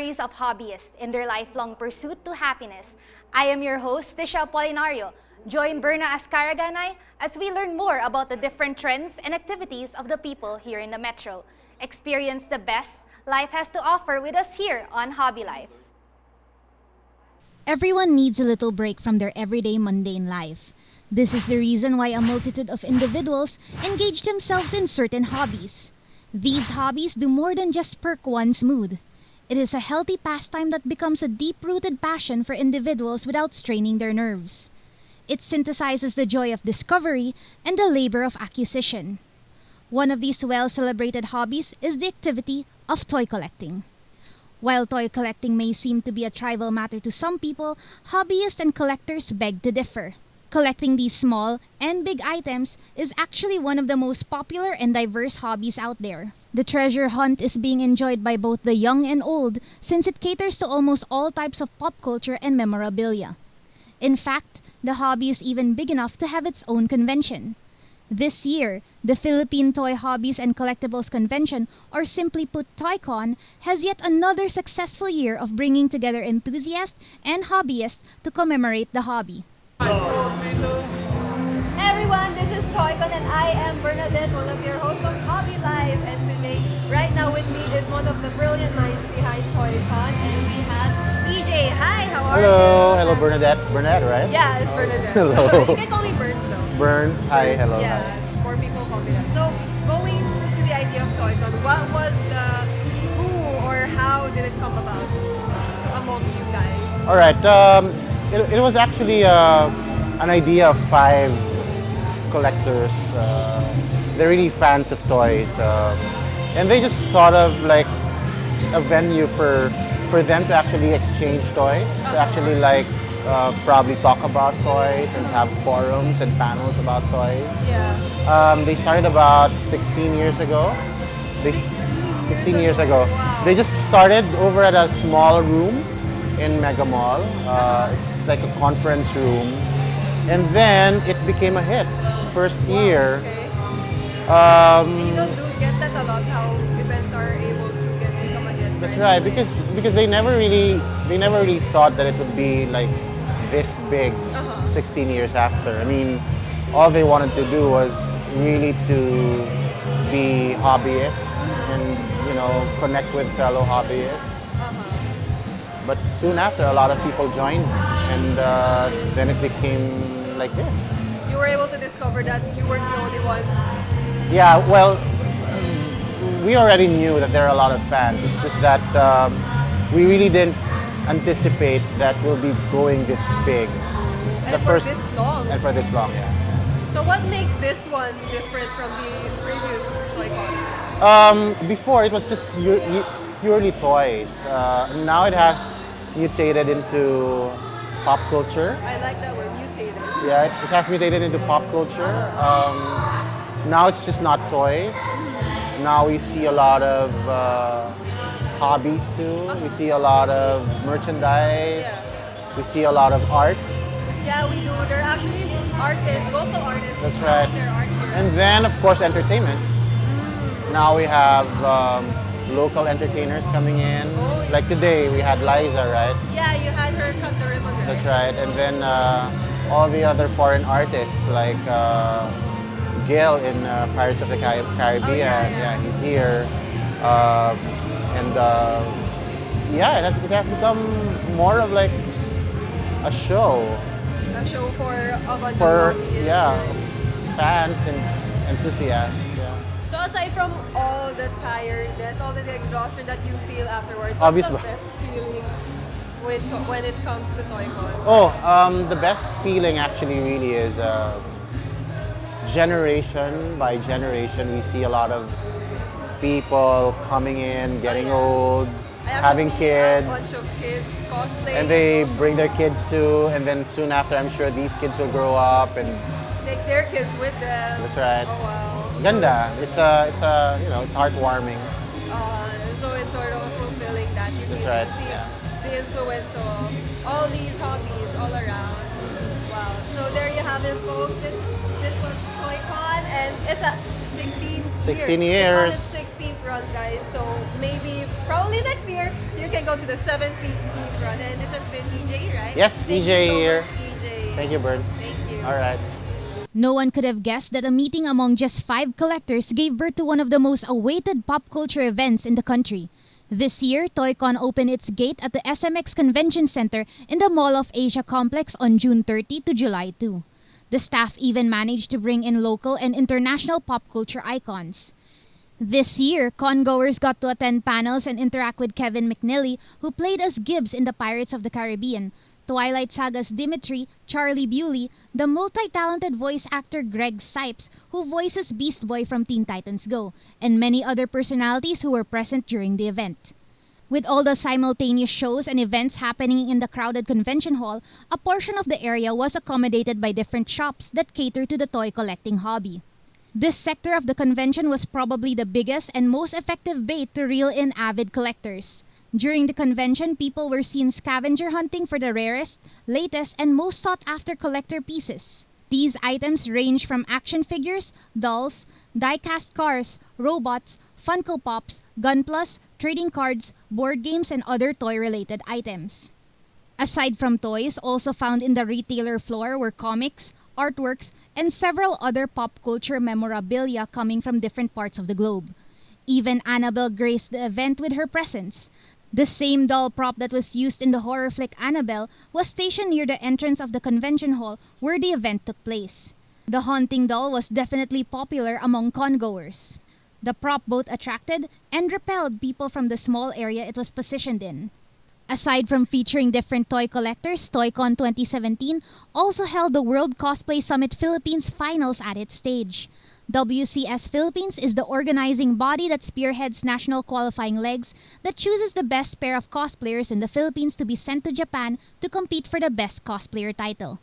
stories of hobbyists in their lifelong pursuit to happiness. I am your host, Tisha Apolinario. Join Berna Ascaraganay as we learn more about the different trends and activities of the people here in the Metro. Experience the best life has to offer with us here on Hobby Life. Everyone needs a little break from their everyday mundane life. This is the reason why a multitude of individuals engage themselves in certain hobbies. These hobbies do more than just perk one's mood. It is a healthy pastime that becomes a deep-rooted passion for individuals without straining their nerves. It synthesizes the joy of discovery and the labor of acquisition. One of these well-celebrated hobbies is the activity of toy collecting. While toy collecting may seem to be a trivial matter to some people, hobbyists and collectors beg to differ. Collecting these small and big items is actually one of the most popular and diverse hobbies out there. The treasure hunt is being enjoyed by both the young and old since it caters to almost all types of pop culture and memorabilia. In fact, the hobby is even big enough to have its own convention. This year, the Philippine Toy Hobbies and Collectibles Convention, or simply put ToyCon, has yet another successful year of bringing together enthusiasts and hobbyists to commemorate the hobby. Hey everyone, this is ToyCon and I am Bernadette, one of your hosts of Hobby Life. And today, right now with me is one of the brilliant minds behind ToyCon, and we have EJ. Hi, how are you? Hello Bernadette. Bernadette, right? Yeah, it's Bernadette. Hello. You can call me Burns though. Burns, hi, Burns, hello. Yeah, more people call me that. So, going to the idea of ToyCon, what was who or how did it come about among you guys? All right, it was actually an idea of 5 collectors. They're really fans of toys, and they just thought of like a venue for them to actually exchange toys, to actually like probably talk about toys and have forums and panels about toys. Yeah. They started about 16 years ago. 16 years ago. Wow. They just started over at a small room in Mega Mall. It's like a conference room. And then it became a hit. First year. Okay. You don't get that a lot, how events are able to become a hit. That's right, because they never really thought that it would be like this big 16 years after. I mean, all they wanted to do was really to be hobbyists and connect with fellow hobbyists. But soon after, a lot of people joined, and then it became like this. You were able to discover that you weren't the only ones. Yeah, well, we already knew that there are a lot of fans. It's just that we really didn't anticipate that we'll be going this big. And for this long. And for this long, yeah. So what makes this one different from the previous ToyCons? Before, it was just purely toys. Now it has mutated into pop culture. I like that word, mutated. Yeah, it has mutated into pop culture. Now it's just not toys. Now we see a lot of hobbies too. We see a lot of merchandise. Yeah. We see a lot of art. Yeah, we do. They're actually artists, local artists. That's right. They're art here. And then, of course, entertainment. Now we have local entertainers coming in. Oh, yeah. Like today, we had Liza, right? Yeah, you had her cut the ribbon, right? That's right. And then all the other foreign artists, like Gil in Pirates of the Caribbean. Oh, yeah. He's here. It has become more of like a show. A show for a bunch For of hobbyists. yeah, fans and enthusiasts. Yeah. So aside from all the tiredness, all the exhaustion that you feel afterwards, what's Obviously. the best feeling when it comes to ToyCon? Oh, the best feeling actually really is generation by generation. We see a lot of people coming in, getting old, I having actually see a bunch kids, of kids cosplaying. and they also bring their kids too. And then soon after, I'm sure these kids will grow up and take their kids with them. that's right. Oh wow. Ganda. It's heartwarming. So it's sort of fulfilling that you That's get right, to see yeah. the influence of all these hobbies all around. Wow. So So there you have it, folks. This was ToyCon, and it's a 16 year. years. It's on its 16th run, guys. So maybe, probably next year, you can go to the 17th run. And this has been EJ, right? Yes, Thank EJ you so here. much, EJ. Thank you, Burns. Thank you. All right. No one could have guessed that a meeting among just 5 collectors gave birth to one of the most awaited pop culture events in the country. This year, ToyCon opened its gate at the SMX Convention Center in the Mall of Asia complex on June 30 to July 2. The staff even managed to bring in local and international pop culture icons. This year, con-goers got to attend panels and interact with Kevin McNally, who played as Gibbs in the Pirates of the Caribbean, Twilight Saga's Dimitri, Charlie Bewley, the multi-talented voice actor Greg Sipes, who voices Beast Boy from Teen Titans Go, and many other personalities who were present during the event. With all the simultaneous shows and events happening in the crowded convention hall, a portion of the area was accommodated by different shops that cater to the toy collecting hobby. This sector of the convention was probably the biggest and most effective bait to reel in avid collectors. During the convention, people were seen scavenger hunting for the rarest, latest, and most sought-after collector pieces. These items range from action figures, dolls, die-cast cars, robots, Funko Pops, Gunplas, trading cards, board games, and other toy-related items. Aside from toys, also found in the retailer floor were comics, artworks, and several other pop culture memorabilia coming from different parts of the globe. Even Annabelle graced the event with her presence. The same doll prop that was used in the horror flick Annabelle was stationed near the entrance of the convention hall where the event took place. The haunting doll was definitely popular among congoers. The prop both attracted and repelled people from the small area it was positioned in. Aside from featuring different toy collectors, ToyCon 2017 also held the World Cosplay Summit Philippines finals at its stage. WCS Philippines is the organizing body that spearheads national qualifying legs that chooses the best pair of cosplayers in the Philippines to be sent to Japan to compete for the best cosplayer title.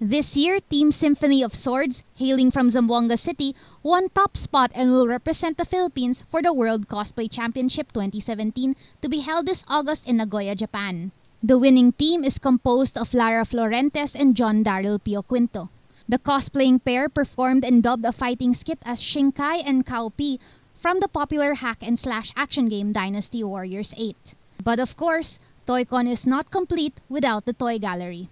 This year, Team Symphony of Swords, hailing from Zamboanga City, won top spot and will represent the Philippines for the World Cosplay Championship 2017 to be held this August in Nagoya, Japan. The winning team is composed of Lara Florentes and John Daryl Pio Quinto. The cosplaying pair performed and dubbed a fighting skit as Shinkai and Kao Pi from the popular hack-and-slash action game Dynasty Warriors 8. But of course, ToyCon is not complete without the Toy Gallery.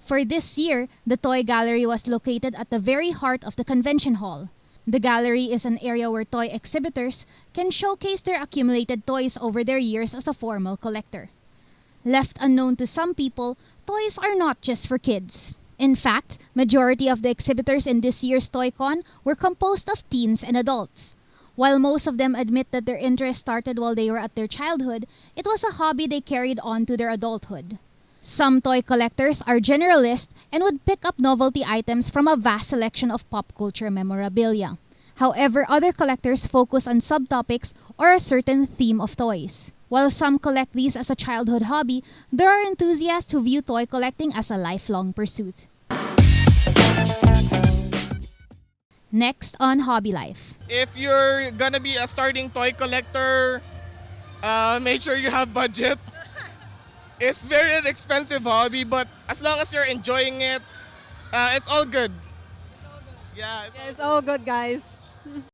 For this year, the Toy Gallery was located at the very heart of the convention hall. The gallery is an area where toy exhibitors can showcase their accumulated toys over their years as a formal collector. Left unknown to some people, toys are not just for kids. In fact, majority of the exhibitors in this year's ToyCon were composed of teens and adults. While most of them admit that their interest started while they were at their childhood, it was a hobby they carried on to their adulthood. Some toy collectors are generalists and would pick up novelty items from a vast selection of pop culture memorabilia. However, other collectors focus on subtopics or a certain theme of toys. While some collect these as a childhood hobby, there are enthusiasts who view toy collecting as a lifelong pursuit. Next on Hobby Life. If you're gonna be a starting toy collector, make sure you have budget. It's very expensive hobby, but as long as you're enjoying it, it's all good. Yeah, it's all good, guys.